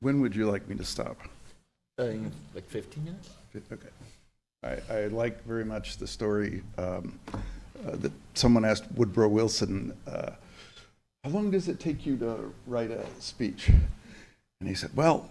When would you like me to stop? In like 15 minutes? Okay. I like very much the story that someone asked Woodrow Wilson, how long does it take you to write a speech? And he said, well,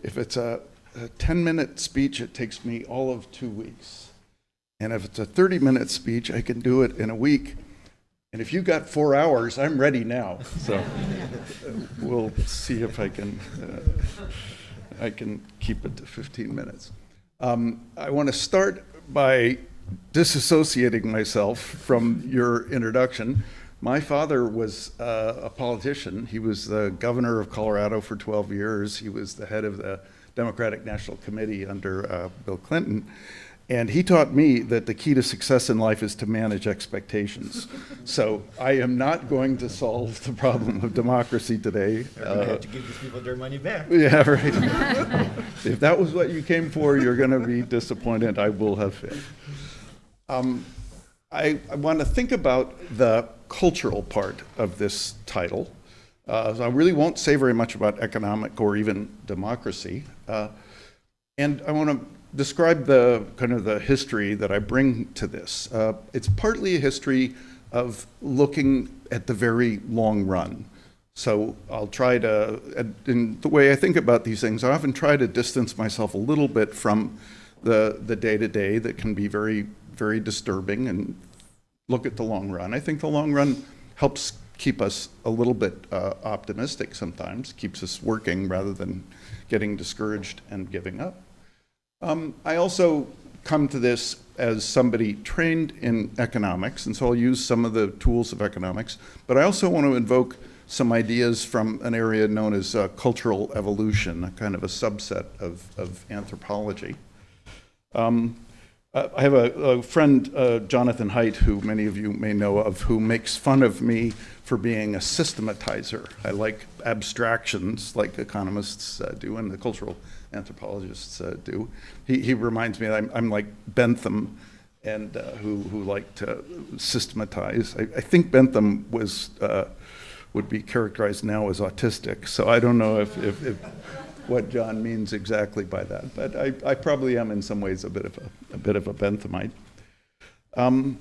if it's a 10-minute speech, it takes me all of 2 weeks. And if it's a 30-minute speech, I can do it in a week. And if you got 4 hours, I'm ready now. So we'll see if I can keep it to 15 minutes. I want to start by disassociating myself from your introduction. My father was a politician. He was the governor of Colorado for 12 years. He was the head of the Democratic National Committee under Bill Clinton. And he taught me that the key to success in life is to manage expectations. So I am not going to solve the problem of democracy today. We're going to have to give these people their money back. Yeah, right. If that was what you came for, you're going to be disappointed. I will have faith. I want to think about the cultural part of this title. So I really won't say very much about economic or even democracy. And I want to describe the kind of the history that I bring to this. It's partly a history of looking at the very long run. So I'll try to, in the way I think about these things, I often try to distance myself a little bit from the day-to-day that can be very, very disturbing and look at the long run. I think the long run helps keep us a little bit optimistic sometimes, keeps us working rather than getting discouraged and giving up. I also come to this as somebody trained in economics, and so I'll use some of the tools of economics, but I also want to invoke some ideas from an area known as cultural evolution, a kind of a subset of anthropology. I have a friend, Jonathan Haidt, who many of you may know of, who makes fun of me for being a systematizer. I like abstractions like economists do and the cultural anthropologists do. He reminds me that I'm like Bentham, and who like to systematize. I think Bentham would be characterized now as autistic, so I don't know if what John means exactly by that, but I probably am in some ways a bit of a Benthamite. And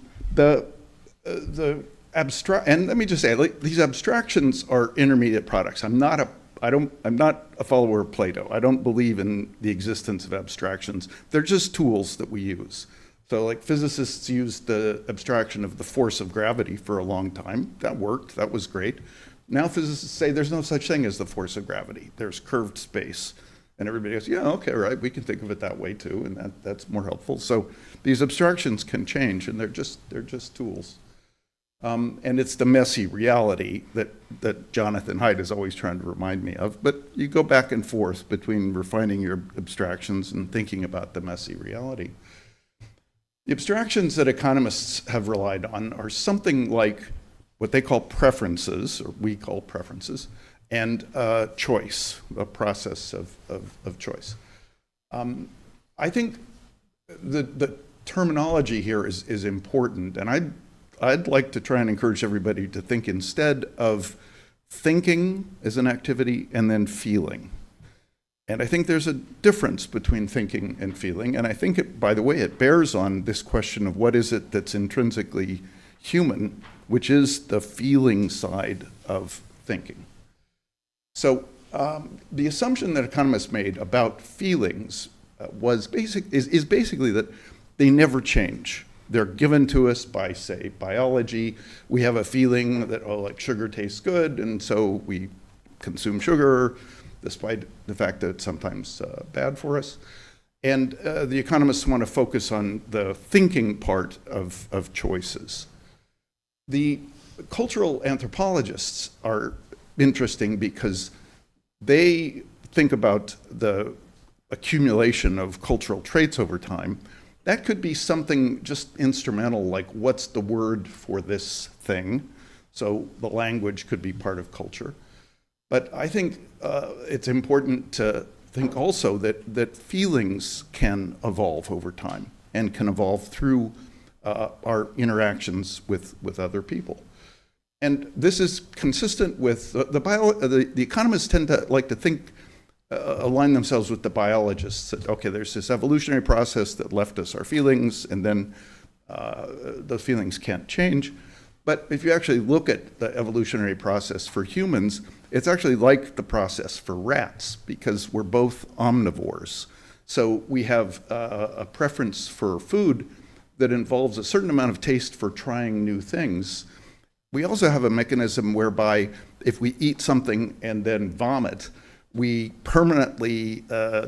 let me just say, like, these abstractions are intermediate products. I'm not a follower of Plato. I don't believe in the existence of abstractions. They're just tools that we use. So like physicists used the abstraction of the force of gravity for a long time. That worked, that was great. Now physicists say there's no such thing as the force of gravity. There's curved space. And everybody goes, yeah, okay, right, we can think of it that way too, and that's more helpful. So these abstractions can change, and they're just tools. And it's the messy reality that Jonathan Haidt is always trying to remind me of. But you go back and forth between refining your abstractions and thinking about the messy reality. The abstractions that economists have relied on are something like what they call preferences, or we call preferences, and choice, a process of choice. I think the terminology here is important, and I'd like to try and encourage everybody to think instead of thinking as an activity and then feeling. And I think there's a difference between thinking and feeling, and I think, by the way, it bears on this question of what is it that's intrinsically human, which is the feeling side of thinking. So the assumption that economists made about feelings is basically that they never change. They're given to us by, say, biology. We have a feeling that, oh, like sugar tastes good, and so we consume sugar, despite the fact that it's sometimes bad for us. And the economists want to focus on the thinking part of choices. The cultural anthropologists are interesting because they think about the accumulation of cultural traits over time. That could be something just instrumental, like what's the word for this thing? So the language could be part of culture. But I think it's important to think also that feelings can evolve over time and can evolve through our interactions with other people. And this is consistent with the economists tend to like to think align themselves with the biologists. That, okay, there's this evolutionary process that left us our feelings, and then those feelings can't change. But if you actually look at the evolutionary process for humans, it's actually like the process for rats, because we're both omnivores. So we have a preference for food that involves a certain amount of taste for trying new things. We also have a mechanism whereby if we eat something and then vomit, we permanently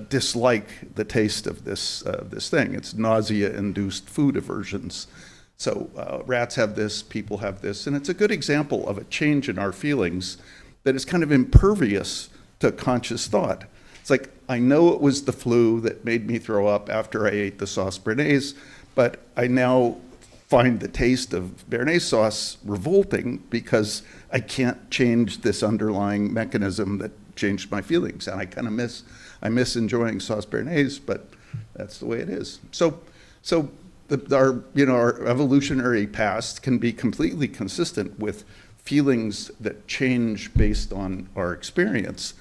dislike the taste of this thing. It's nausea-induced food aversions. So rats have this, people have this, and it's a good example of a change in our feelings that is kind of impervious to conscious thought. It's like, I know it was the flu that made me throw up after I ate the sauce béarnaise, but I now find the taste of béarnaise sauce revolting because I can't change this underlying mechanism that changed my feelings. And I kind of miss enjoying sauce béarnaise, but that's the way it is. So our evolutionary past can be completely consistent with feelings that change based on our experience.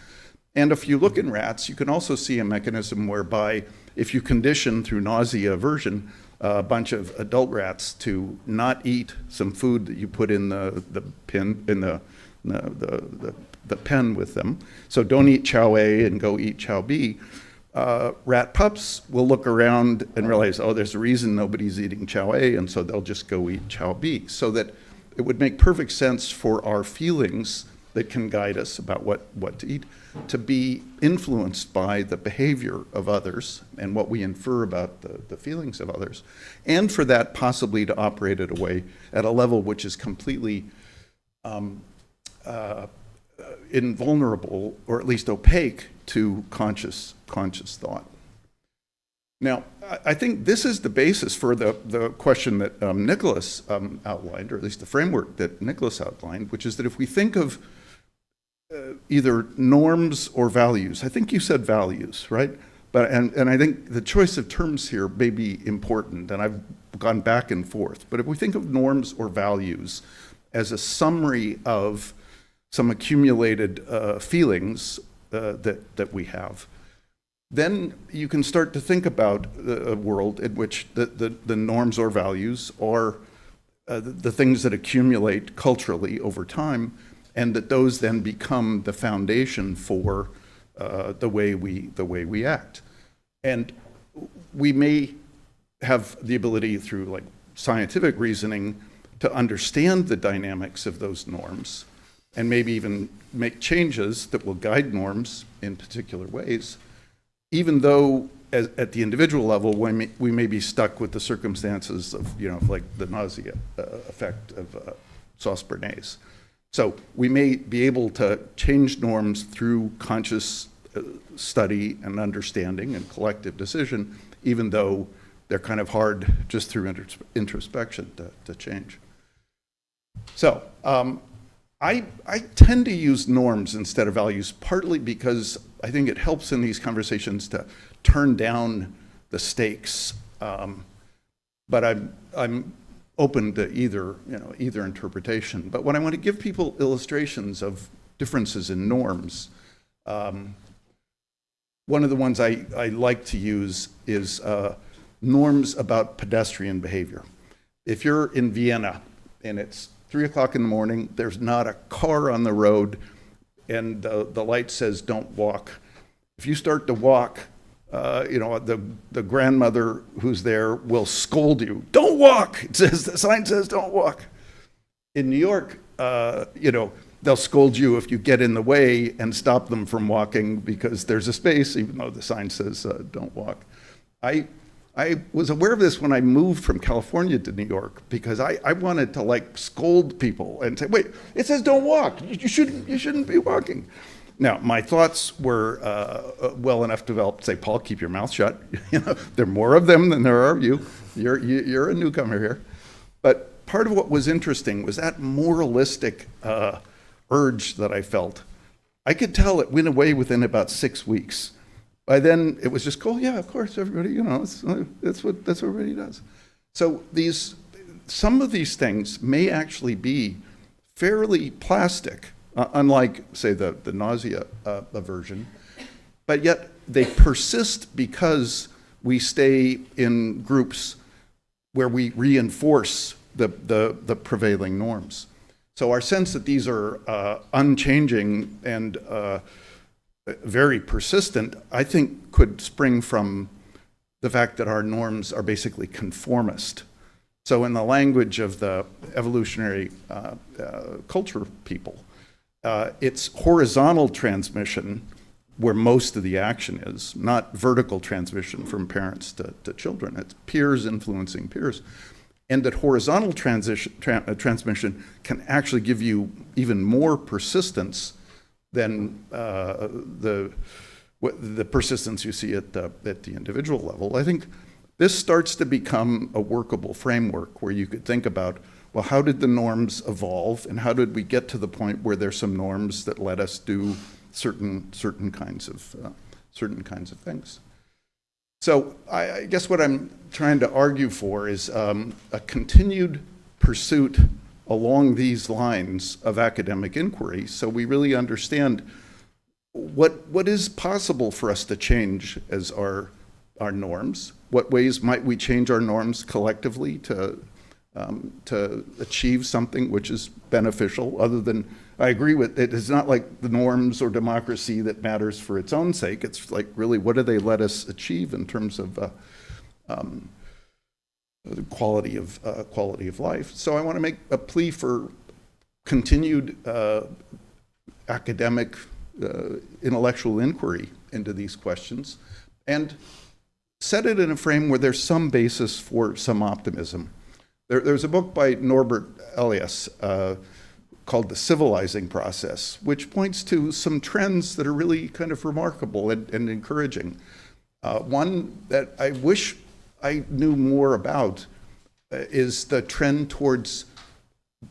And if you look in rats, you can also see a mechanism whereby if you condition through nausea aversion a bunch of adult rats to not eat some food that you put in the pen with them, so don't eat chow A and go eat chow B, rat pups will look around and realize, oh, there's a reason nobody's eating chow A, and so they'll just go eat chow B. So that it would make perfect sense for our feelings that can guide us about what to eat to be influenced by the behavior of others and what we infer about the feelings of others, and for that possibly to operate at a level which is completely invulnerable, or at least opaque, to conscious thought. Now, I think this is the basis for the question that Nicholas outlined, or at least the framework that Nicholas outlined, which is that if we think of either norms or values, I think you said values, right? And I think the choice of terms here may be important, and I've gone back and forth. But if we think of norms or values as a summary of some accumulated feelings that we have, then you can start to think about a world in which the norms or values are the things that accumulate culturally over time, and that those then become the foundation for the way we act. And we may have the ability through like scientific reasoning to understand the dynamics of those norms, and maybe even make changes that will guide norms in particular ways, even though at the individual level, we may be stuck with the circumstances of, like the nausea effect of sauce béarnaise. So we may be able to change norms through conscious study and understanding and collective decision, even though they're kind of hard just through introspection to change. So I tend to use norms instead of values, partly because I think it helps in these conversations to turn down the stakes. But I'm open to either interpretation. But when I want to give people illustrations of differences in norms, one of the ones I like to use is norms about pedestrian behavior. If you're in Vienna and it's 3 o'clock in the morning, there's not a car on the road, and the light says don't walk. If you start to walk, the grandmother who's there will scold you. Don't walk. The sign says don't walk. In New York, they'll scold you if you get in the way and stop them from walking because there's a space, even though the sign says don't walk. I was aware of this when I moved from California to New York, because I wanted to scold people and say, wait, it says don't walk. You shouldn't be walking. Now, my thoughts were well enough developed to say, Paul, keep your mouth shut. There are more of them than there are of you. You're a newcomer here. But part of what was interesting was that moralistic urge that I felt. I could tell it went away within about 6 weeks. By then, it was just, cool, yeah, of course, everybody, that's what everybody does. So some of these things may actually be fairly plastic, unlike, say, the nausea aversion. but yet they persist because we stay in groups where we reinforce the prevailing norms. So our sense that these are unchanging and very persistent, I think could spring from the fact that our norms are basically conformist. So in the language of the evolutionary culture people, it's horizontal transmission where most of the action is, not vertical transmission from parents to children. It's peers influencing peers. And that horizontal transmission can actually give you even more persistence than the persistence you see at the individual level. I think this starts to become a workable framework where you could think about, well, how did the norms evolve, and how did we get to the point where there's some norms that let us do certain kinds of things. So I guess what I'm trying to argue for is a continued pursuit along these lines of academic inquiry, so we really understand what is possible for us to change as our norms. What ways might we change our norms collectively to achieve something which is beneficial, other than, I agree with it, it's not like the norms or democracy that matters for its own sake. It's like, really, what do they let us achieve in terms of the quality of life? So I want to make a plea for continued academic intellectual inquiry into these questions, and set it in a frame where there's some basis for some optimism. There's a book by Norbert Elias called The Civilizing Process, which points to some trends that are really kind of remarkable and encouraging. One that I wish I knew more about is the trend towards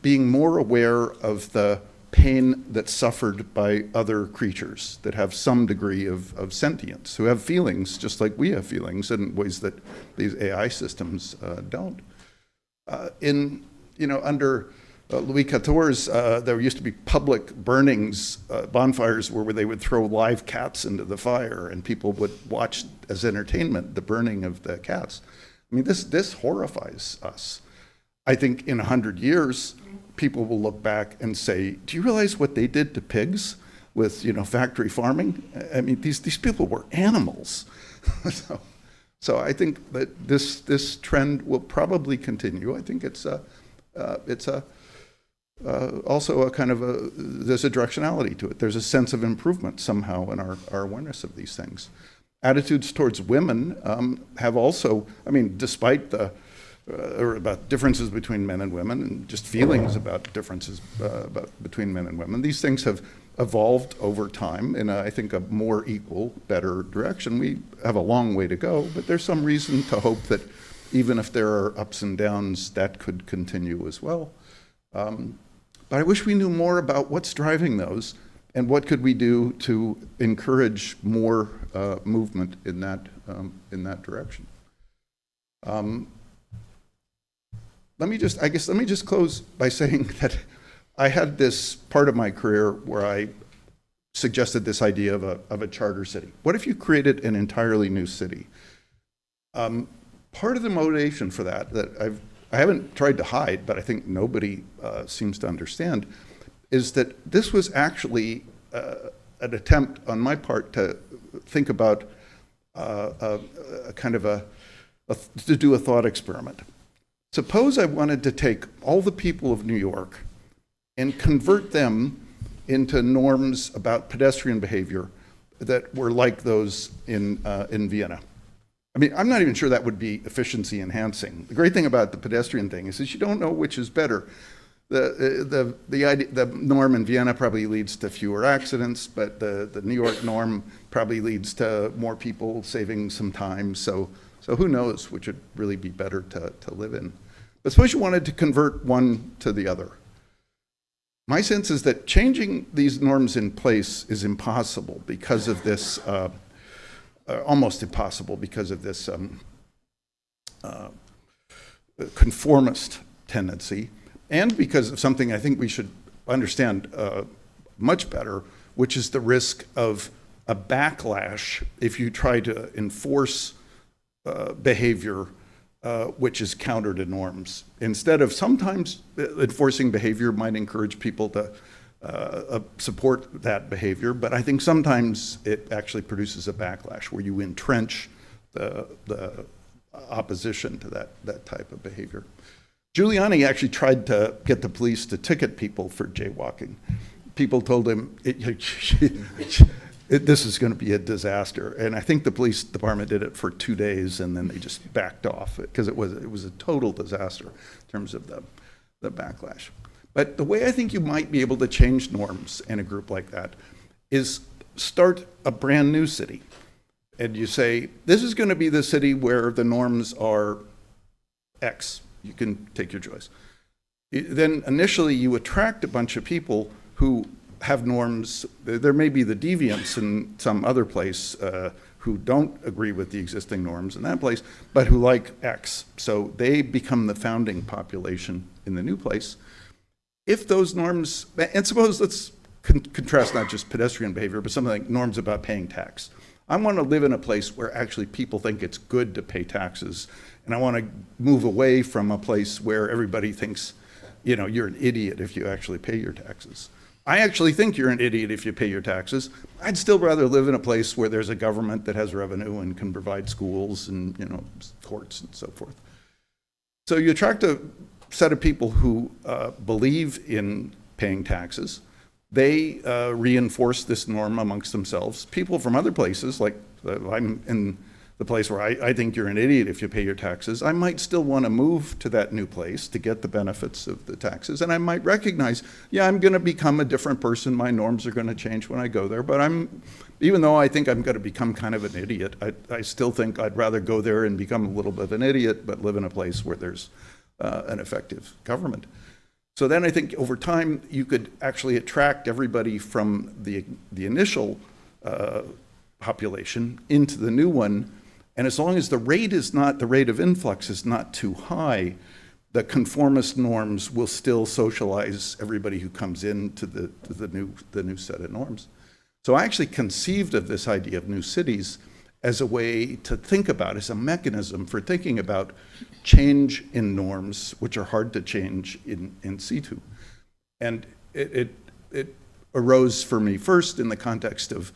being more aware of the pain that's suffered by other creatures that have some degree of sentience, who have feelings just like we have feelings in ways that these AI systems don't. Under Louis XIV, there used to be public burnings, bonfires where they would throw live cats into the fire, and people would watch as entertainment the burning of the cats. I mean, this horrifies us. I think in 100 years, people will look back and say, do you realize what they did to pigs with, factory farming? I mean, these people were animals. So I think that this trend will probably continue. I think it's also a kind of there's a directionality to it. There's a sense of improvement somehow in our awareness of these things. Attitudes towards women have also, despite or about differences between men and women, and just feelings about differences between men and women, these things have evolved over time in, I think, a more equal, better direction. We have a long way to go, but there's some reason to hope that even if there are ups and downs, that could continue as well. But I wish we knew more about what's driving those, and what could we do to encourage more movement in that direction. Let me just close by saying that I had this part of my career where I suggested this idea of a charter city. What if you created an entirely new city? Part of the motivation for that I haven't tried to hide, but I think nobody seems to understand, is that this was actually an attempt on my part to think about to do a thought experiment. Suppose I wanted to take all the people of New York and convert them into norms about pedestrian behavior that were like those in Vienna. I'm not even sure that would be efficiency enhancing. The great thing about the pedestrian thing is that you don't know which is better. The norm in Vienna probably leads to fewer accidents, but the New York norm probably leads to more people saving some time. So who knows which would really be better to live in. But suppose you wanted to convert one to the other. My sense is that changing these norms in place is impossible because of this, almost impossible because of this conformist tendency, and because of something I think we should understand much better, which is the risk of a backlash if you try to enforce behavior which is counter to norms. Instead of sometimes enforcing behavior might encourage people to support that behavior, but I think sometimes it actually produces a backlash where you entrench the opposition to that type of behavior. Giuliani actually tried to get the police to ticket people for jaywalking. People told him, this is going to be a disaster. And I think the police department did it for 2 days, and then they just backed off because it was a total disaster in terms of the backlash. But the way I think you might be able to change norms in a group like that is start a brand new city. And you say, this is going to be the city where the norms are X. You can take your choice. Then initially you attract a bunch of people who have norms. There may be the deviants in some other place who don't agree with the existing norms in that place, but who like X. So they become the founding population in the new place. If those norms, and suppose let's contrast not just pedestrian behavior, but something like norms about paying tax. I want to live in a place where actually people think it's good to pay taxes, and I want to move away from a place where everybody thinks, you're an idiot if you actually pay your taxes. I actually think you're an idiot if you pay your taxes. I'd still rather live in a place where there's a government that has revenue and can provide schools and courts and so forth. So you attract a set of people who believe in paying taxes. They reinforce this norm amongst themselves. People from other places, like I'm in the place where I think you're an idiot if you pay your taxes, I might still want to move to that new place to get the benefits of the taxes. And I might recognize, I'm going to become a different person. My norms are going to change when I go there. But even though I think I'm going to become kind of an idiot, I still think I'd rather go there and become a little bit of an idiot, but live in a place where there's an effective government. So then I think over time you could actually attract everybody from the initial population into the new one. And as long as the rate of influx is not too high, the conformist norms will still socialize everybody who comes into the new set of norms. So I actually conceived of this idea of new cities as a way to think about, as a mechanism for thinking about change in norms, which are hard to change in situ. And it arose for me first in the context of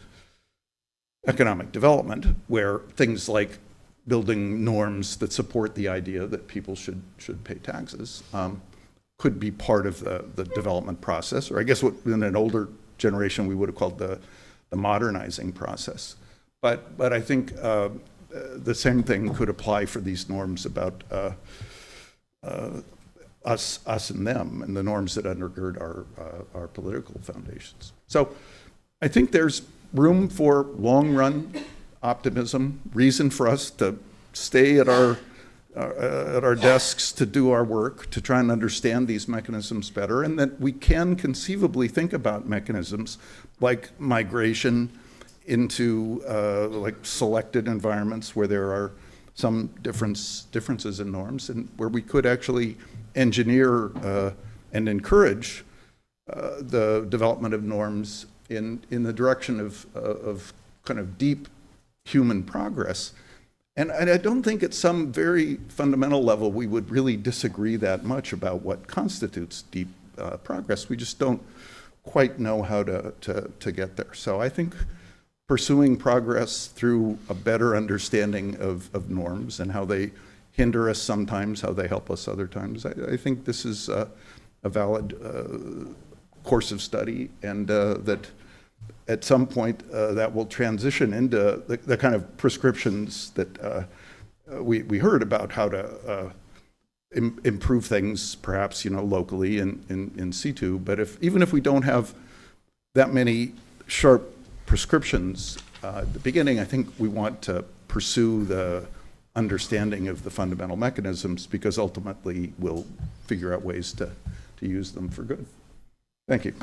economic development, where things like building norms that support the idea that people should pay taxes could be part of the development process, or I guess what in an older generation we would have called the modernizing process. But I think the same thing could apply for these norms about us and them, and the norms that undergird our political foundations. So I think there's room for long-run optimism, reason for us to stay at our desks to do our work, to try and understand these mechanisms better, and that we can conceivably think about mechanisms like migration into like selected environments where there are some differences in norms, and where we could actually engineer and encourage the development of norms in the direction of kind of deep human progress. And I don't think at some very fundamental level we would really disagree that much about what constitutes deep progress. We just don't quite know how to get there. So I think pursuing progress through a better understanding of norms and how they hinder us sometimes, how they help us other times, I think this is a valid course of study, and that at some point that will transition into the kind of prescriptions that we heard about how to improve things, perhaps locally in situ. But even if we don't have that many sharp prescriptions at the beginning, I think we want to pursue the understanding of the fundamental mechanisms, because ultimately we'll figure out ways to use them for good. Thank you.